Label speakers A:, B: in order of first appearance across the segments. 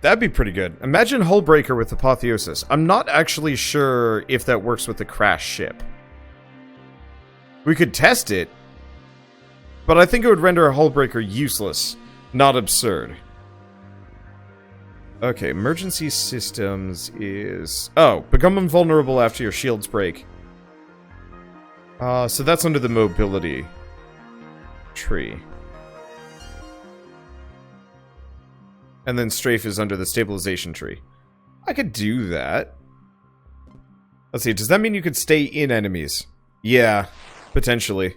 A: That'd be pretty good. Imagine Hullbreaker with Apotheosis. I'm not actually sure if that works with the crash ship. We could test it, but I think it would render a Hullbreaker useless, not absurd. Okay, emergency systems is... Oh, become invulnerable after your shields break. So that's under the mobility tree. And then strafe is under the stabilization tree. I could do that. Let's see, does that mean you could stay in enemies? Yeah, potentially.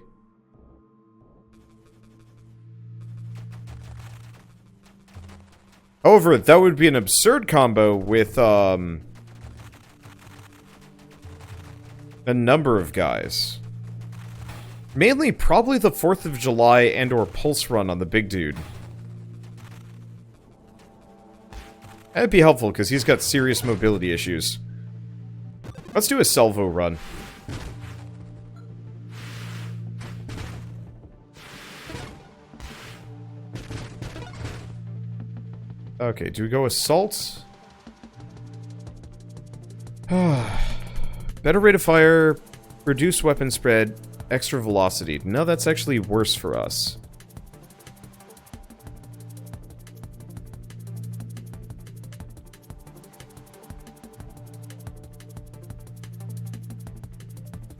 A: However, that would be an absurd combo with, a number of guys. Mainly, probably the 4th of July and or Pulse Run on the big dude. That'd be helpful, because he's got serious mobility issues. Let's do a Salvo run. Okay, do we go Assault? Better rate of fire, reduce weapon spread, extra velocity. No, that's actually worse for us.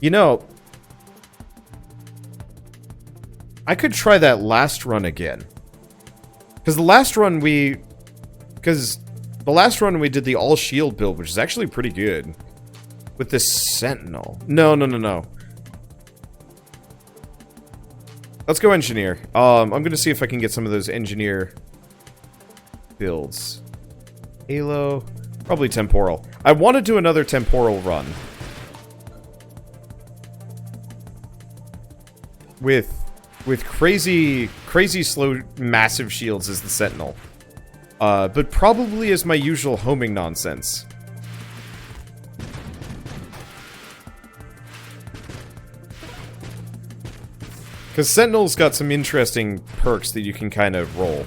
A: You know, I could try that last run again. Because the last run we did the all-shield build, which is actually pretty good. With this Sentinel. No. Let's go Engineer. I'm gonna see if I can get some of those Engineer builds. Halo. Probably Temporal. I want to do another Temporal run. With crazy slow, massive shields as the Sentinel. But probably as my usual homing nonsense. Because Sentinel's got some interesting perks that you can kind of roll.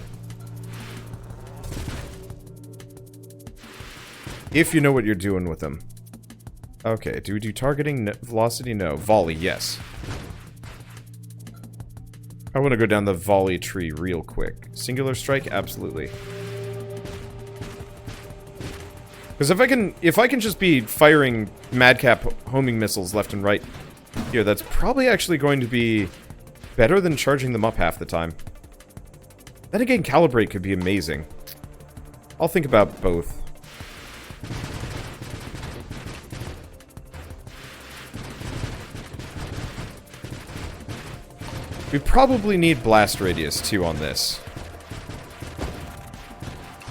A: If you know what you're doing with them. Okay, do we do targeting? No, velocity? No. Volley, yes. I want to go down the volley tree real quick. Singular strike? Absolutely. Because if I can just be firing madcap homing missiles left and right here, that's probably actually going to be better than charging them up half the time. Then again, Calibrate could be amazing. I'll think about both. We probably need Blast Radius, too, on this.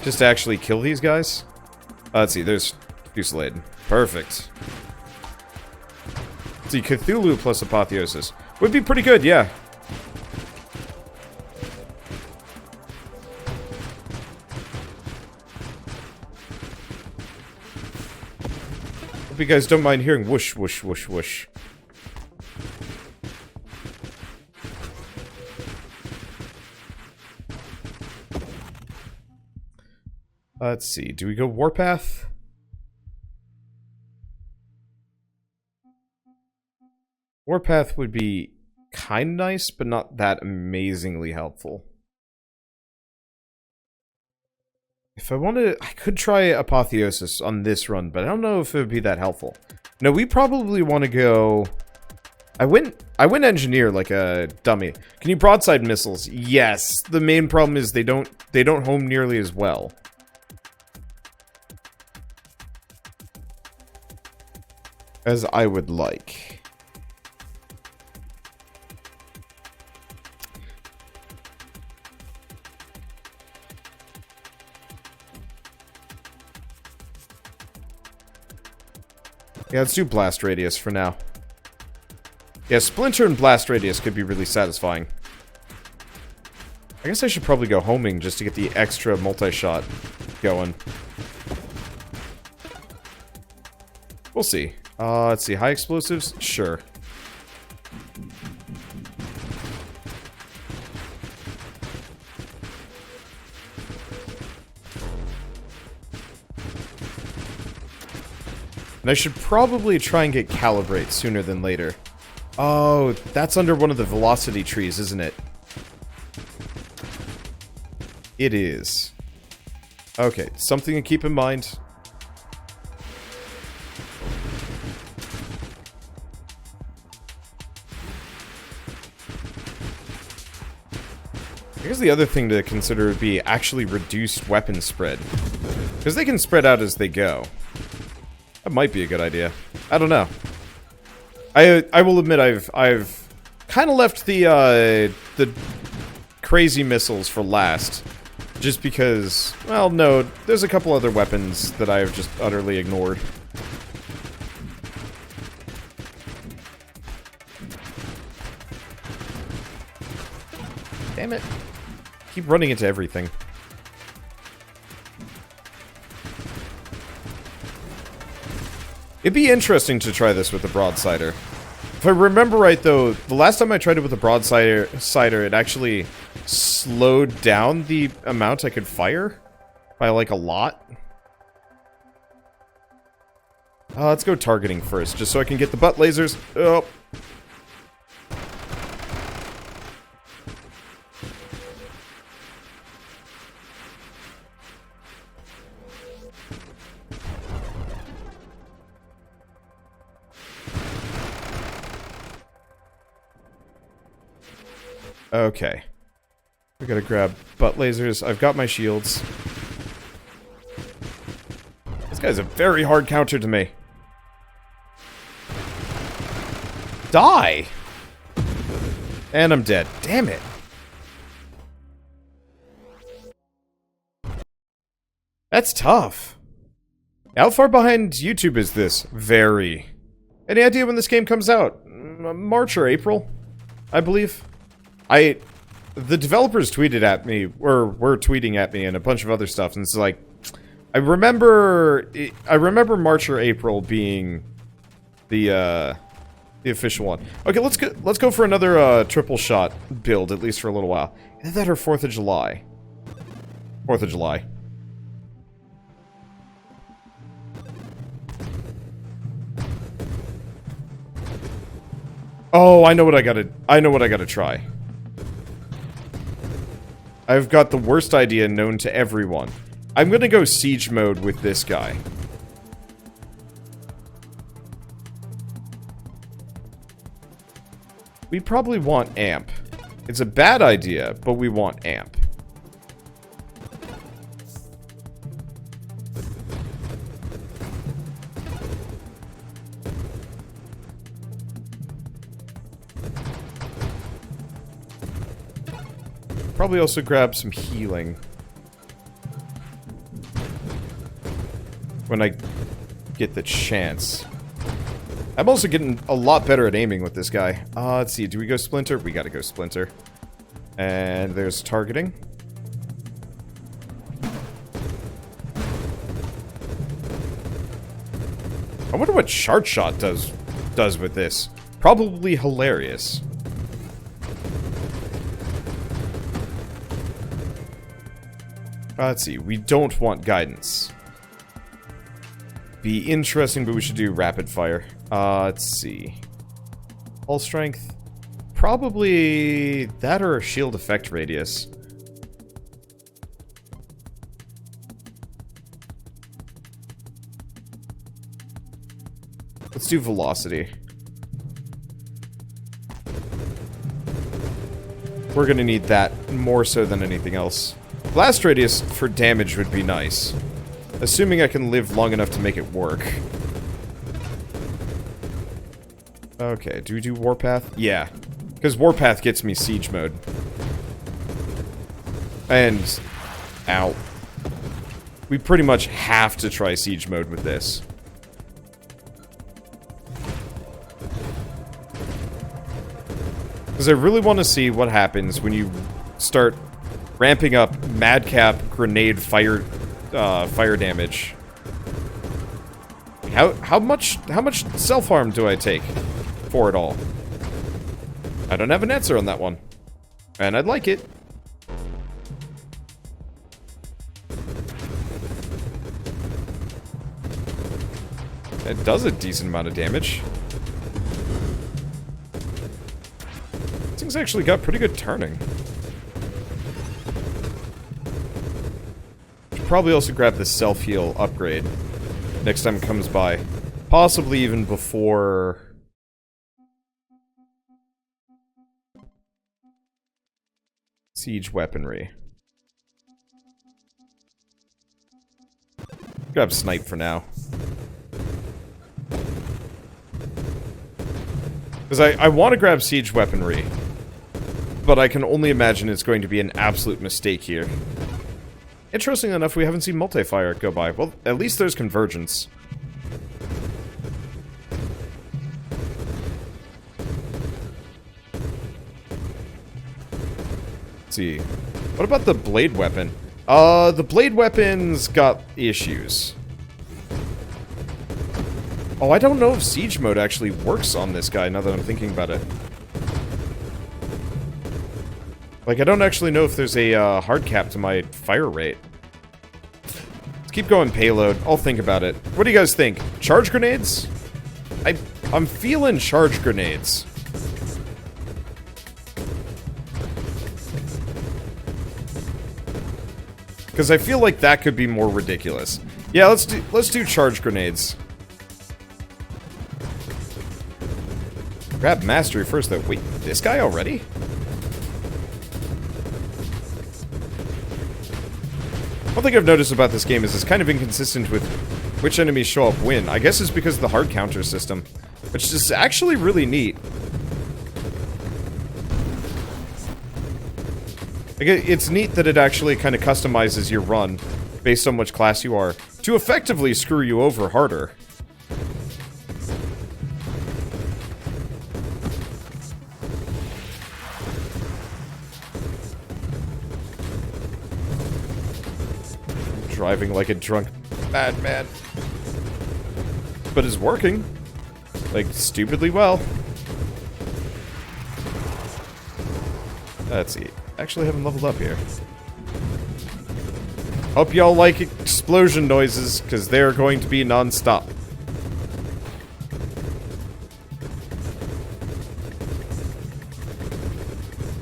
A: Just to actually kill these guys? Let's see, there's Fusillade. Perfect. Let's see, Cthulhu plus Apotheosis. Would be pretty good, yeah. Hope you guys don't mind hearing whoosh, whoosh, whoosh, whoosh. Let's see, do we go Warpath? Warpath would be kind of nice, but not that amazingly helpful. If I wanted, I could try Apotheosis on this run, but I don't know if it would be that helpful. No, we probably want to go... I went Engineer like a dummy. Can you broadside missiles? Yes. The main problem is they don't home nearly as well. As I would like. Yeah, let's do Blast Radius for now. Yeah, Splinter and Blast Radius could be really satisfying. I guess I should probably go homing just to get the extra multi-shot going. We'll see. Let's see, high explosives? Sure. And I should probably try and get calibrate sooner than later. Oh, that's under one of the velocity trees, isn't it? It is. Okay, something to keep in mind. Here's the other thing to consider would be actually reduced weapon spread. Because they can spread out as they go. That might be a good idea. I don't know. I will admit I've kind of left the crazy missiles for last. Just because, well, no, there's a couple other weapons that I have just utterly ignored. Damn it. Keep running into everything. It'd be interesting to try this with the broadsider. If I remember right, though, the last time I tried it with the broadsider, it actually slowed down the amount I could fire by, like, a lot. Let's go targeting first, just so I can get the butt lasers. Oh. Okay. We gotta grab butt lasers. I've got my shields. This guy's a very hard counter to me. Die! And I'm dead. Damn it. That's tough. How far behind YouTube is this? Very. Any idea when this game comes out? March or April, I believe. The developers tweeted at me, or were tweeting at me, and a bunch of other stuff, and it's like, I remember March or April being the official one. Okay, let's go for another triple shot build, at least for a little while. Either that or 4th of July. 4th of July. Oh, I know what I gotta try. I've got the worst idea known to everyone. I'm gonna go siege mode with this guy. We probably want amp. It's a bad idea, but we want amp. Probably also grab some healing. When I get the chance. I'm also getting a lot better at aiming with this guy. Let's see, do we go Splinter? We gotta go Splinter. And there's targeting. I wonder what Shard Shot does with this. Probably hilarious. Let's see, we don't want guidance. Be interesting, but we should do Rapidfire. Let's see. Hull strength. Probably that or a shield effect radius. Let's do velocity. We're gonna need that more so than anything else. Blast radius for damage would be nice. Assuming I can live long enough to make it work. Okay, do we do Warpath? Yeah. Because Warpath gets me siege mode. And... ow. We pretty much have to try siege mode with this. Because I really want to see what happens when you start ramping up madcap grenade fire damage. How much self-harm do I take for it all? I don't have an answer on that one. And I'd like it. It does a decent amount of damage. This thing's actually got pretty good turning. Should probably also grab the self-heal upgrade next time it comes by. Possibly even before... siege weaponry. Grab snipe for now. Because I want to grab siege weaponry, but I can only imagine it's going to be an absolute mistake here. Interesting enough, we haven't seen multi-fire go by. Well, at least there's convergence. Let's see. What about the blade weapon? The blade weapon's got issues. Oh, I don't know if siege mode actually works on this guy, now that I'm thinking about it. Like, I don't actually know if there's a hard cap to my fire rate. Let's keep going payload. I'll think about it. What do you guys think? Charge grenades? I'm feeling charge grenades. Because I feel like that could be more ridiculous. Yeah, let's do charge grenades. Grab mastery first, though. Wait, this guy already? One thing I've noticed about this game is it's kind of inconsistent with which enemies show up when. I guess it's because of the hard counter system, which is actually really neat. Like, it's neat that it actually kind of customizes your run based on which class you are to effectively screw you over harder. Driving like a drunk madman. But it's working. Like, stupidly well. Let's see. Actually haven't leveled up here. Hope y'all like explosion noises, because they're going to be non-stop.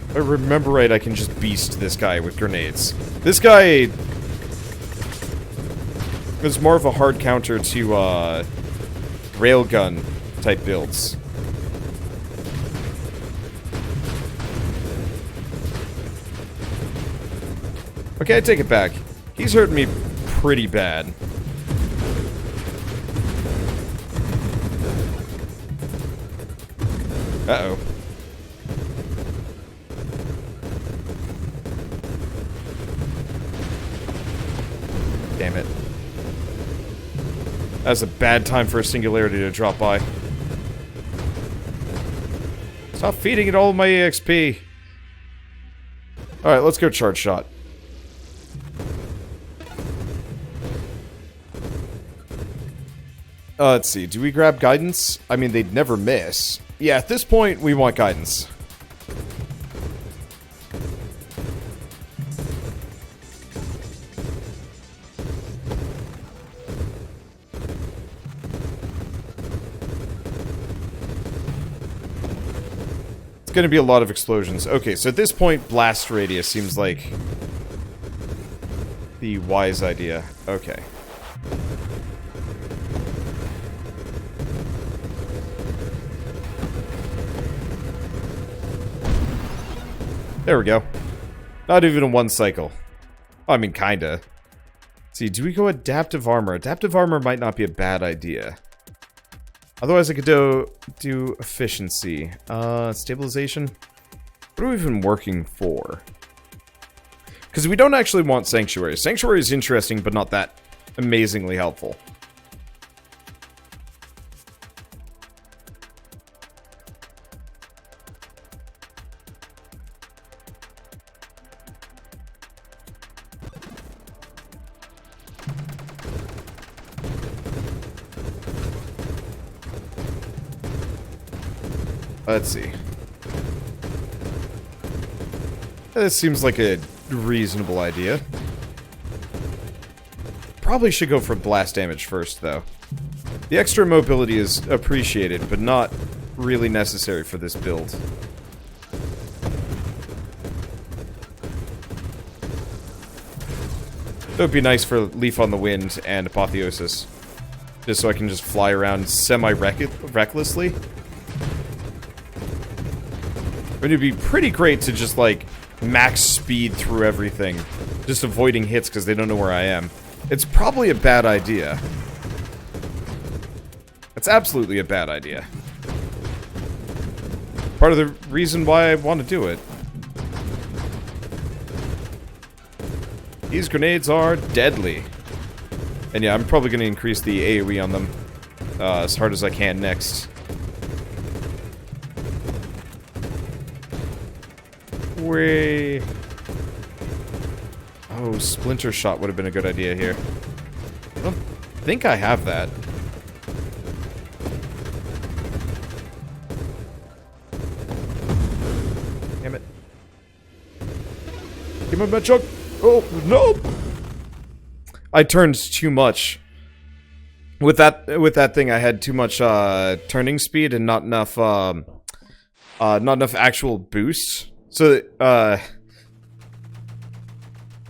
A: If I remember right, I can just beast this guy with grenades. This guy is more of a hard counter to railgun type builds. Okay, I take it back. He's hurting me pretty bad. Uh-oh. Damn it. That's a bad time for a singularity to drop by. Stop feeding it all my EXP. Alright, let's go charge shot. Let's see, do we grab guidance? I mean, they'd never miss. Yeah, at this point, we want guidance. It's gonna be a lot of explosions. Okay, so at this point, blast radius seems like the wise idea. Okay. There we go. Not even in one cycle. I mean, kinda. Let's see, do we go adaptive armor? Adaptive armor might not be a bad idea. Otherwise, I could do efficiency. Stabilization? What are we even working for? Because we don't actually want sanctuary. Sanctuary is interesting, but not that amazingly helpful. Let's see. This seems like a reasonable idea. Probably should go for blast damage first, though. The extra mobility is appreciated, but not really necessary for this build. It would be nice for Leaf on the Wind and Apotheosis. Just so I can just fly around semi-recklessly. It would be pretty great to just, like, max speed through everything. Just avoiding hits because they don't know where I am. It's probably a bad idea. It's absolutely a bad idea. Part of the reason why I want to do it. These grenades are deadly. And yeah, I'm probably going to increase the AoE on them as hard as I can next. Way. Oh, Splinter Shot would have been a good idea here. I don't think I have that. Damn it. Give me my chunk. Oh, no! I turned too much. With that thing, I had too much turning speed and not enough actual boost. So,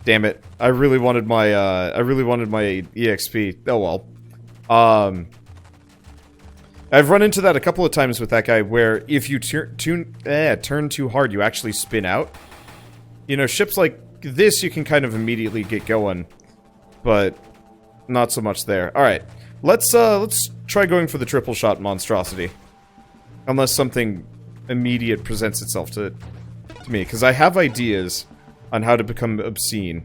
A: damn it! I really wanted my EXP. Oh well. I've run into that a couple of times with that guy, where if you turn too hard, you actually spin out. You know, ships like this, you can kind of immediately get going, but not so much there. All right, let's try going for the triple shot Monstrosity, unless something immediate presents itself to me, because I have ideas on how to become obscene.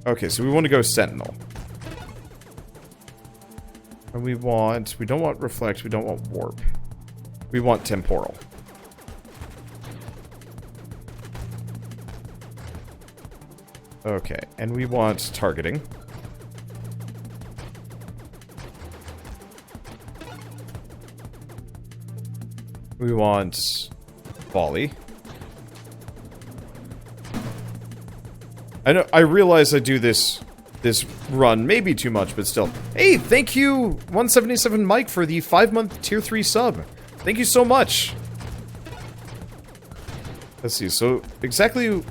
A: Okay, so we want to go Sentinel. And we don't want Reflect, we don't want Warp. We want Temporal. Okay, and we want Targeting. We want Volley. I realize I do this run maybe too much, but still. Hey, thank you 177 Mike for the 5-month tier 3 sub. Thank you so much. Let's see. So exactly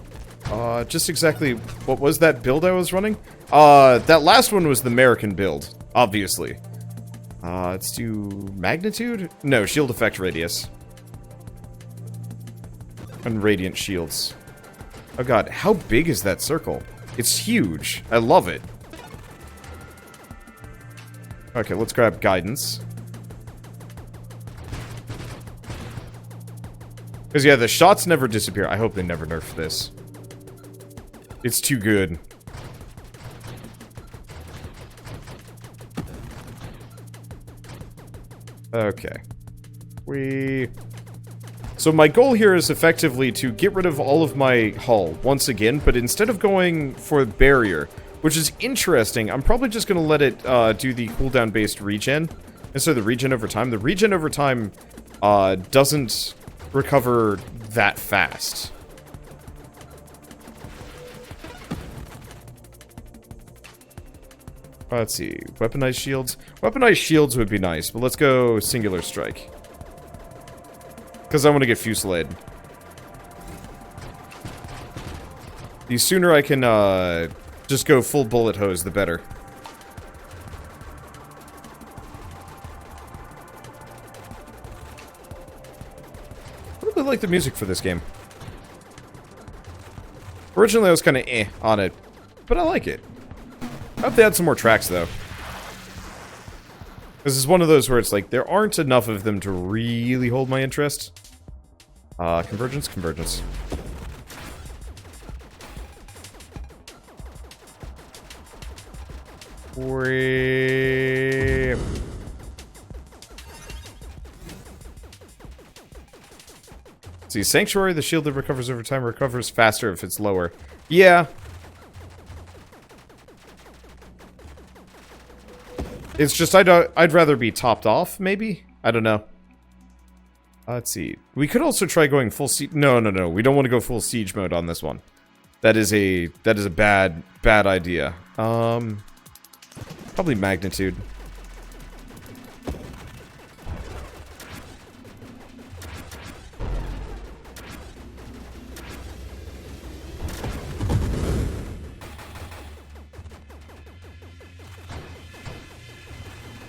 A: just exactly what was that build I was running? That last one was the American build, obviously. Let's do magnitude? No, shield effect radius. And radiant shields. Oh god, how big is that circle? It's huge. I love it. Okay, let's grab guidance. Because yeah, the shots never disappear. I hope they never nerf this. It's too good. Okay. So my goal here is effectively to get rid of all of my hull once again, but instead of going for barrier, which is interesting, I'm probably just going to let it do the cooldown-based regen instead of the regen over time. The regen over time doesn't recover that fast. Let's see. Weaponized shields. Weaponized shields would be nice, but let's go singular strike. Because I want to get Fusillade. The sooner I can just go full bullet hose, the better. I really like the music for this game. Originally I was kind of on it, but I like it. I hope they add some more tracks, though. This is one of those where it's like, there aren't enough of them to really hold my interest. Convergence, convergence. See, Sanctuary, the shield that recovers over time recovers faster if it's lower. Yeah. It's just, I'd rather be topped off, maybe? I don't know. Let's see. We could also try going full siege. No. We don't want to go full siege mode on this one. That is a bad idea. Probably magnitude.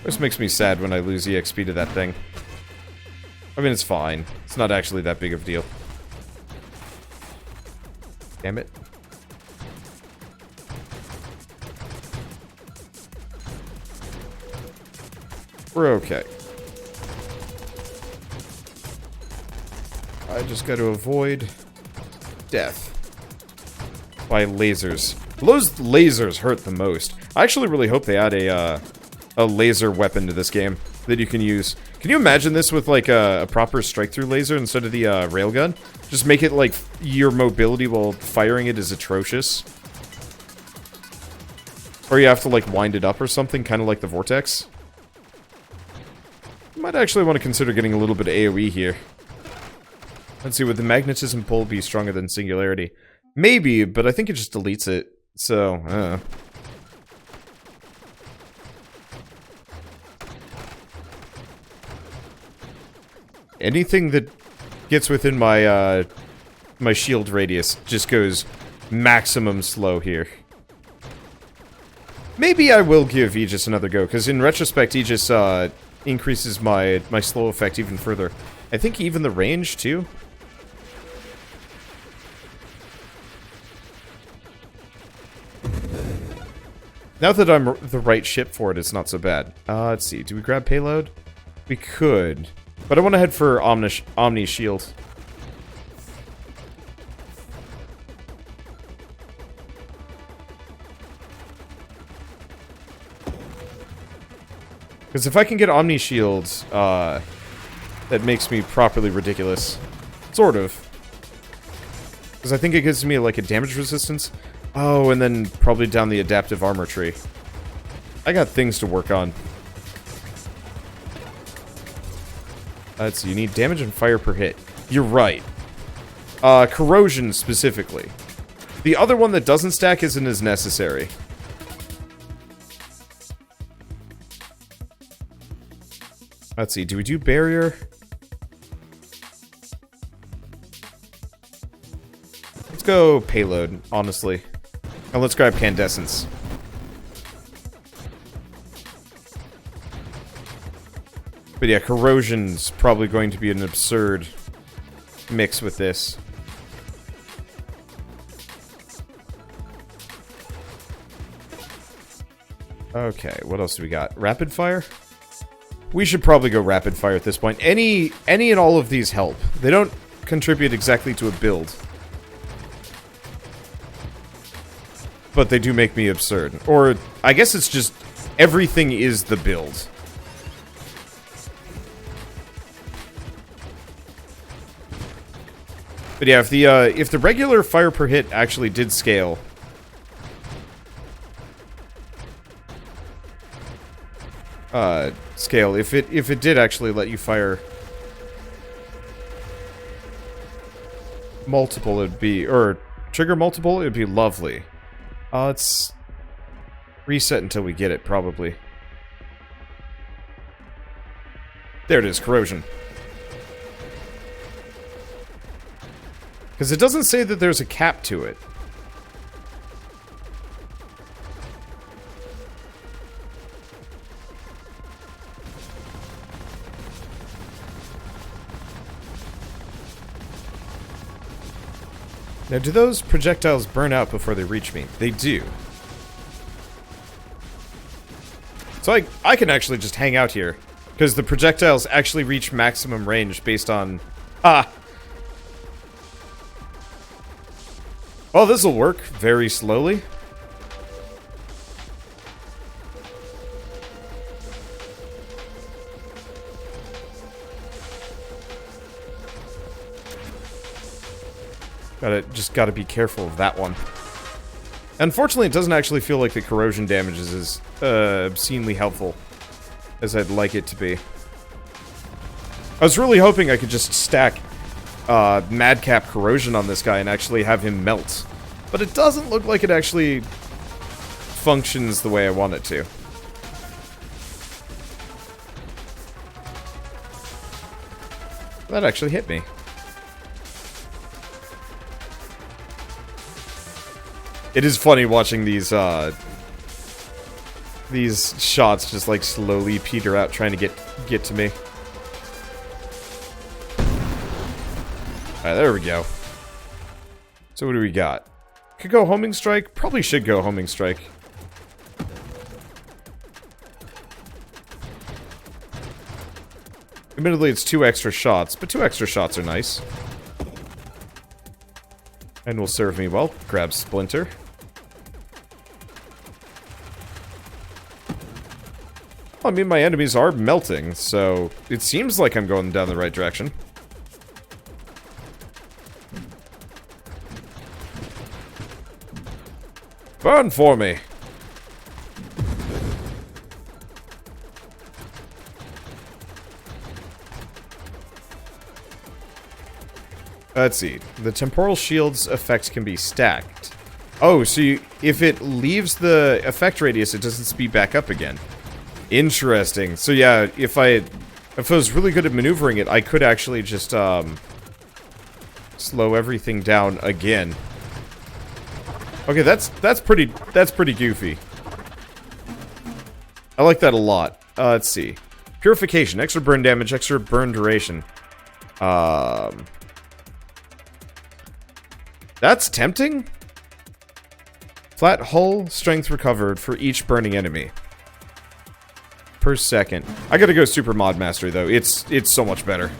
A: This makes me sad when I lose EXP to that thing. I mean, it's fine. It's not actually that big of a deal. Damn it. We're okay. I just got to avoid death by lasers. Those lasers hurt the most. I actually really hope they add a laser weapon to this game that you can use. Can you imagine this with like a proper strike-through laser instead of the railgun? Just make it like your mobility while firing it is atrocious. Or you have to like wind it up or something, kind of like the Vortex. You might actually want to consider getting a little bit of AoE here. Let's see, would the magnetism pull be stronger than singularity? Maybe, but I think it just deletes it. So, anything that gets within my, my shield radius just goes maximum slow here. Maybe I will give Aegis another go, because in retrospect, Aegis, increases my slow effect even further. I think even the range, too. Now that I'm the right ship for it, it's not so bad. Let's see, do we grab payload? We could. But I want to head for Omni Shield. Because if I can get Omni Shield, that makes me properly ridiculous. Sort of. Because I think it gives me, like, a damage resistance. Oh, and then probably down the adaptive armor tree. I got things to work on. Let's see, you need damage and fire per hit. You're right. Corrosion, specifically. The other one that doesn't stack isn't as necessary. Let's see, do we do barrier? Let's go payload, honestly. And let's grab Candescence. But yeah, corrosion's probably going to be an absurd mix with this. Okay, what else do we got? Rapidfire? We should probably go Rapidfire at this point. Any and all of these help. They don't contribute exactly to a build. But they do make me absurd. Or, I guess it's just, everything is the build. But yeah, if the regular fire per hit actually did scale... if it did actually let you fire... multiple, it'd be... or, trigger multiple, it'd be lovely. Let's... reset until we get it, probably. There it is, corrosion. Because it doesn't say that there's a cap to it. Now, do those projectiles burn out before they reach me? They do. So I can actually just hang out here. Because the projectiles actually reach maximum range based on... Ah! Oh, this'll work very slowly. Just gotta be careful of that one. Unfortunately, it doesn't actually feel like the corrosion damage is as obscenely helpful as I'd like it to be. I was really hoping I could just stack Madcap corrosion on this guy and actually have him melt. But it doesn't look like it actually functions the way I want it to. That actually hit me. It is funny watching these shots just like slowly peter out trying to get to me. Alright, there we go. So what do we got? Could go homing strike? Probably should go homing strike. Admittedly, it's 2 extra shots, but 2 extra shots are nice. And will serve me well. Grab Splinter. I mean, my enemies are melting, so it seems like I'm going down the right direction. Burn for me! Let's see. The temporal shield's effect can be stacked. Oh, so if it leaves the effect radius, it doesn't speed back up again. Interesting. So yeah, if I was really good at maneuvering it, I could actually just slow everything down again. Okay, that's pretty goofy. I like that a lot. Let's see. Purification, extra burn damage, extra burn duration. That's tempting. Flat hull strength recovered for each burning enemy per second. I gotta go Super Mod Mastery though. It's so much better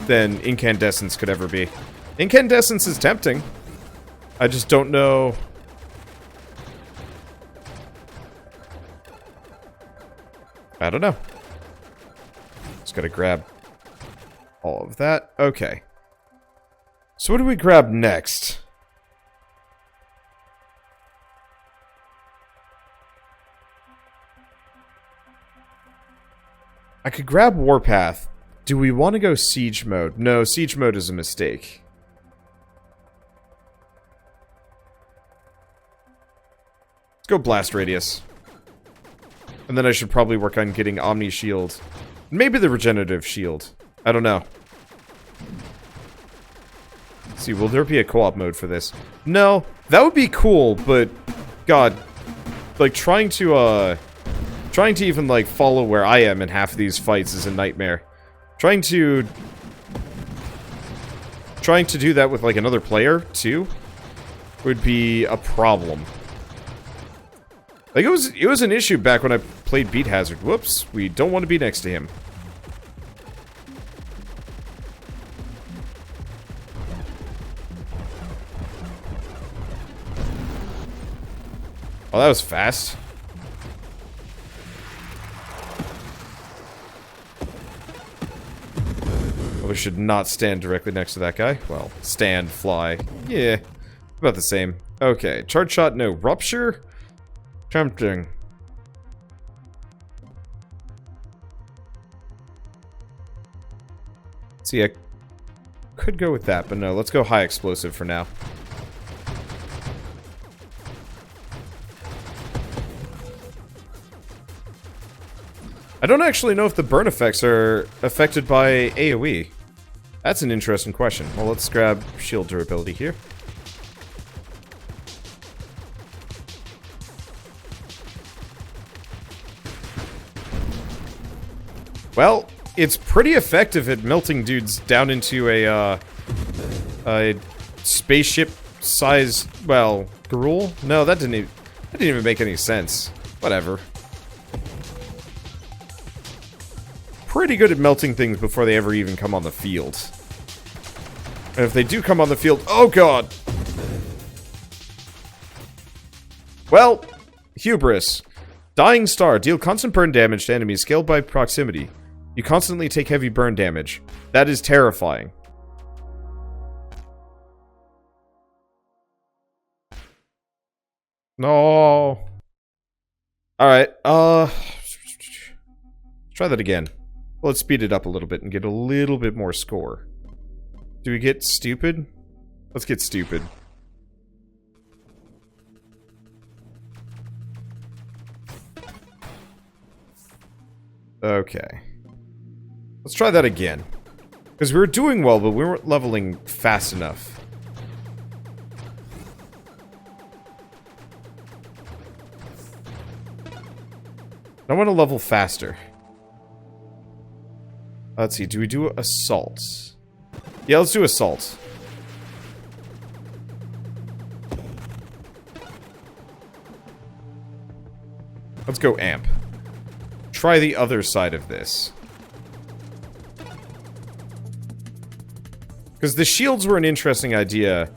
A: than Incandescence could ever be. Incandescence is tempting. I just don't know. I don't know. Just gotta grab all of that. Okay. So what do we grab next? I could grab Warpath. Do we want to go Siege Mode? No, Siege Mode is a mistake. Let's go Blast Radius. And then I should probably work on getting Omni Shield. Maybe the Regenerative Shield. I don't know. Let's see, will there be a co-op mode for this? No, that would be cool, but... God. Like, trying to even, like, follow where I am in half of these fights is a nightmare. Trying to do that with, like, another player, too, would be a problem. Like, it was an issue back when I played Beat Hazard. Whoops, we don't want to be next to him. Oh, that was fast. We should not stand directly next to that guy. Well, stand, fly. Yeah, about the same. Okay, charge shot, no. Rupture? Tempting. See, I could go with that, but no, let's go high explosive for now. I don't actually know if the burn effects are affected by AoE. That's an interesting question. Well, let's grab shield durability here. Well, it's pretty effective at melting dudes down into a spaceship size, well, gruel? No, that didn't even make any sense. Whatever. Pretty good at melting things before they ever even come on the field. And if they do come on the field, oh god! Well, hubris. Dying Star. Deal constant burn damage to enemies scaled by proximity. You constantly take heavy burn damage. That is terrifying. No. Alright, let's try that again. Let's speed it up a little bit and get a little bit more score. Do we get stupid? Let's get stupid. Okay. Let's try that again. Because we were doing well, but we weren't leveling fast enough. I want to level faster. Let's see, do we do assault? Yeah, let's do assault. Let's go amp. Try the other side of this. Because the shields were an interesting idea,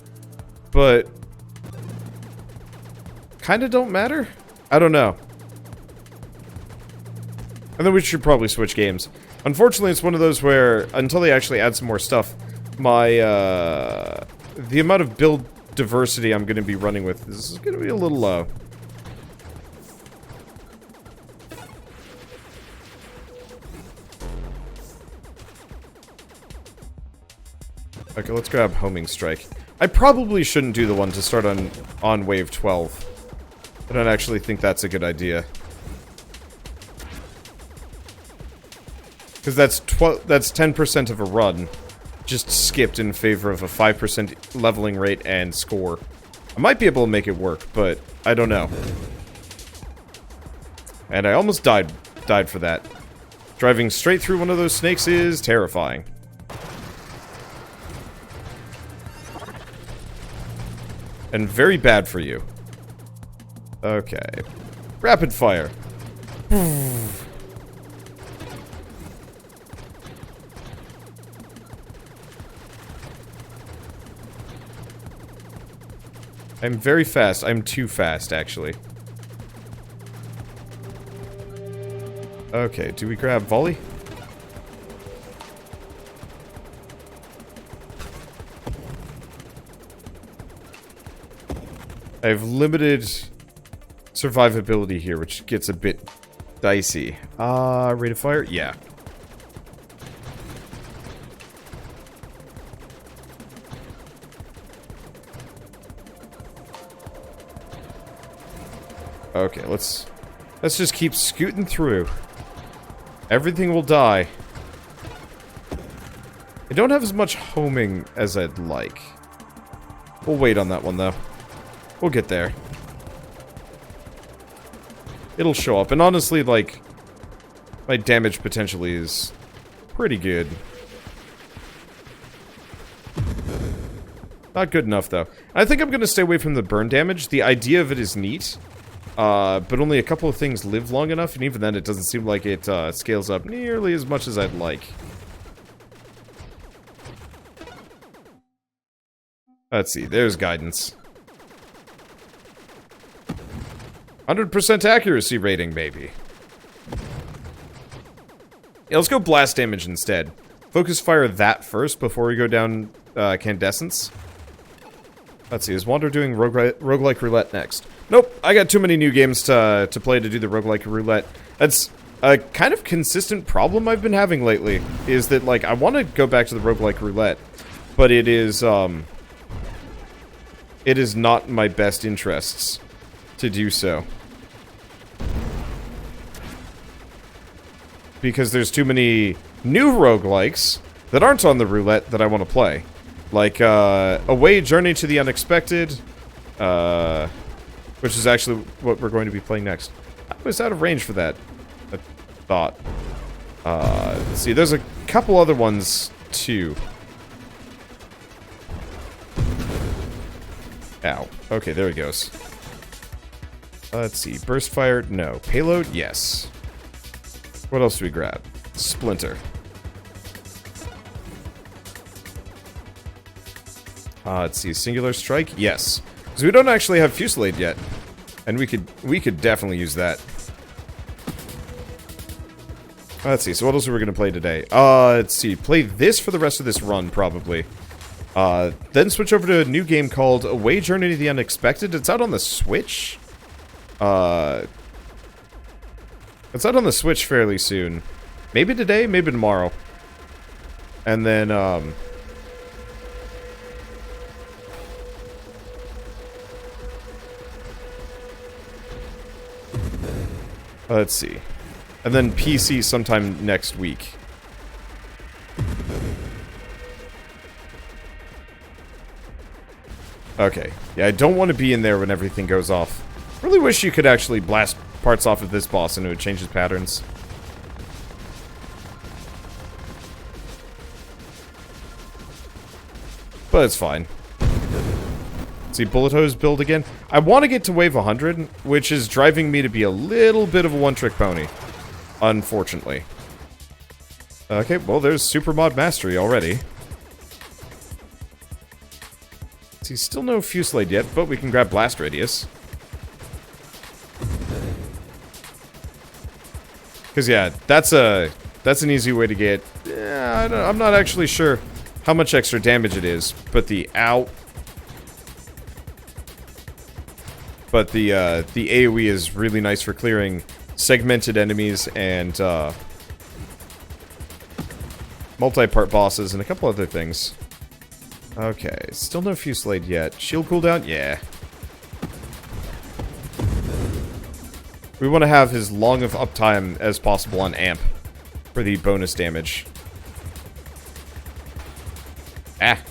A: but kind of don't matter? I don't know. And then we should probably switch games. Unfortunately, it's one of those where, until they actually add some more stuff, my, the amount of build diversity I'm going to be running with is going to be a little low. Okay, let's grab Homing Strike. I probably shouldn't do the one to start on wave 12. I don't actually think that's a good idea. Because that's 10% of a run, just skipped in favor of a 5% leveling rate and score. I might be able to make it work, but I don't know. And I almost died for that. Driving straight through one of those snakes is terrifying. And very bad for you. Okay. Rapidfire. I'm very fast. I'm too fast, actually. Okay, do we grab volley? I have limited survivability here, which gets a bit dicey. Rate of fire? Yeah. Okay, let's just keep scooting through. Everything will die. I don't have as much homing as I'd like. We'll wait on that one, though. We'll get there. It'll show up. And honestly, like, my damage potentially is pretty good. Not good enough, though. I think I'm going to stay away from the burn damage. The idea of it is neat. But only a couple of things live long enough, and even then it doesn't seem like it scales up nearly as much as I'd like. Let's see, there's guidance. 100% accuracy rating, baby. Yeah, let's go blast damage instead. Focus fire that first before we go down Candescence. Let's see, is Wander doing roguelike roulette next? Nope, I got too many new games to play to do the roguelike roulette. That's a kind of consistent problem I've been having lately, is that, like, I want to go back to the roguelike roulette, but it is not in my best interests to do so. Because there's too many new roguelikes that aren't on the roulette that I want to play. Like, Away Journey to the Unexpected, which is actually what we're going to be playing next. I was out of range for that, I thought. Let's see, there's a couple other ones, too. Ow. Okay, there he goes. Let's see, Burst Fire, no. Payload, yes. What else do we grab? Splinter. Let's see, Singular Strike, yes. Because we don't actually have Fusillade yet. And we could definitely use that. Let's see, so what else are we going to play today? Let's see, play this for the rest of this run, probably. Then switch over to a new game called Away Journey to the Unexpected. It's out on the Switch. It's out on the Switch fairly soon. Maybe today, maybe tomorrow. And then, Let's see. And then PC sometime next week. Okay. Yeah, I don't want to be in there when everything goes off. Really wish you could actually blast parts off of this boss and it would change his patterns. But it's fine. See, bullet hose build again. I want to get to wave 100, which is driving me to be a little bit of a one-trick pony. Unfortunately. Okay, well, there's super mod mastery already. See, still no Fusillade yet, but we can grab blast radius. Because, yeah, that's an easy way to get... I'm not actually sure how much extra damage it is, but the ow... But the AoE is really nice for clearing segmented enemies and multi-part bosses and a couple other things. Okay, still no Fusillade yet. Shield cooldown? Yeah. We want to have as long of uptime as possible on amp for the bonus damage. Ah.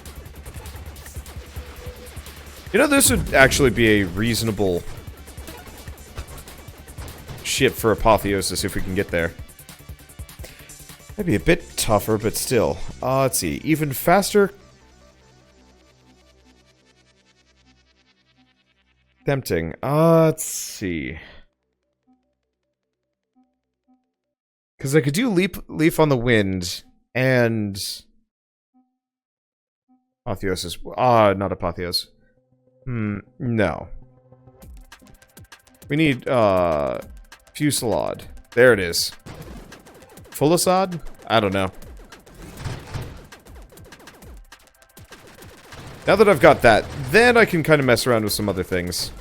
A: You know, this would actually be a reasonable ship for Apotheosis if we can get there. Maybe a bit tougher, but still. Let's see. Even faster. Tempting. Let's see. Because I could do Leaf on the Wind and... Apotheosis. Not Apotheosis. No. We need, Fusillade. There it is. Fulisade? I don't know. Now that I've got that, then I can kind of mess around with some other things.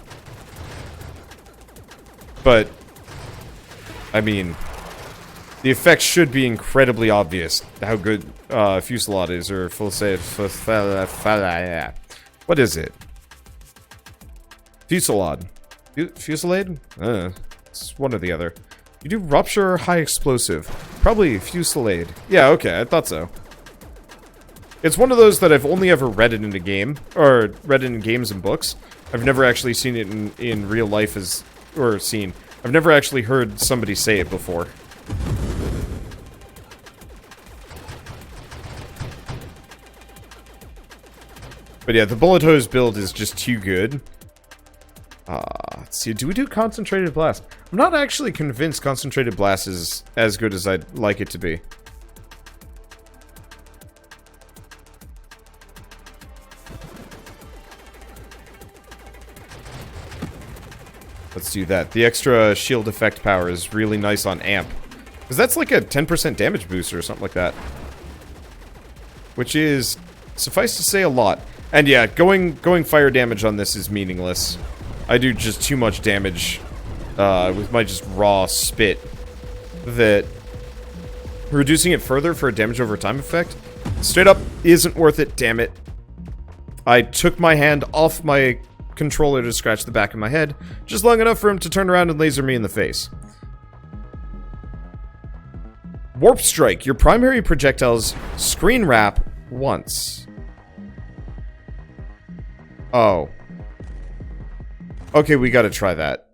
A: But, I mean, the effects should be incredibly obvious how good, Fusillade is, or Fulisade, what is it? Fusillade. Fusillade? It's one or the other. You do Rupture or High Explosive? Probably Fusillade. Yeah, okay, I thought so. It's one of those that I've only ever read it in a game, or read it in games and books. I've never actually seen it in real life I've never actually heard somebody say it before. But yeah, the bullet hose build is just too good. Let's see, do we do Concentrated Blast? I'm not actually convinced Concentrated Blast is as good as I'd like it to be. Let's do that. The extra shield effect power is really nice on amp. Because that's like a 10% damage booster or something like that. Which is, suffice to say, a lot. And yeah, going fire damage on this is meaningless. I do just too much damage with my just raw spit that reducing it further for a damage over time effect straight up isn't worth it, damn it. I took my hand off my controller to scratch the back of my head, just long enough for him to turn around and laser me in the face. Warp Strike. Your primary projectiles screen wrap once. Oh. Okay, we gotta try that.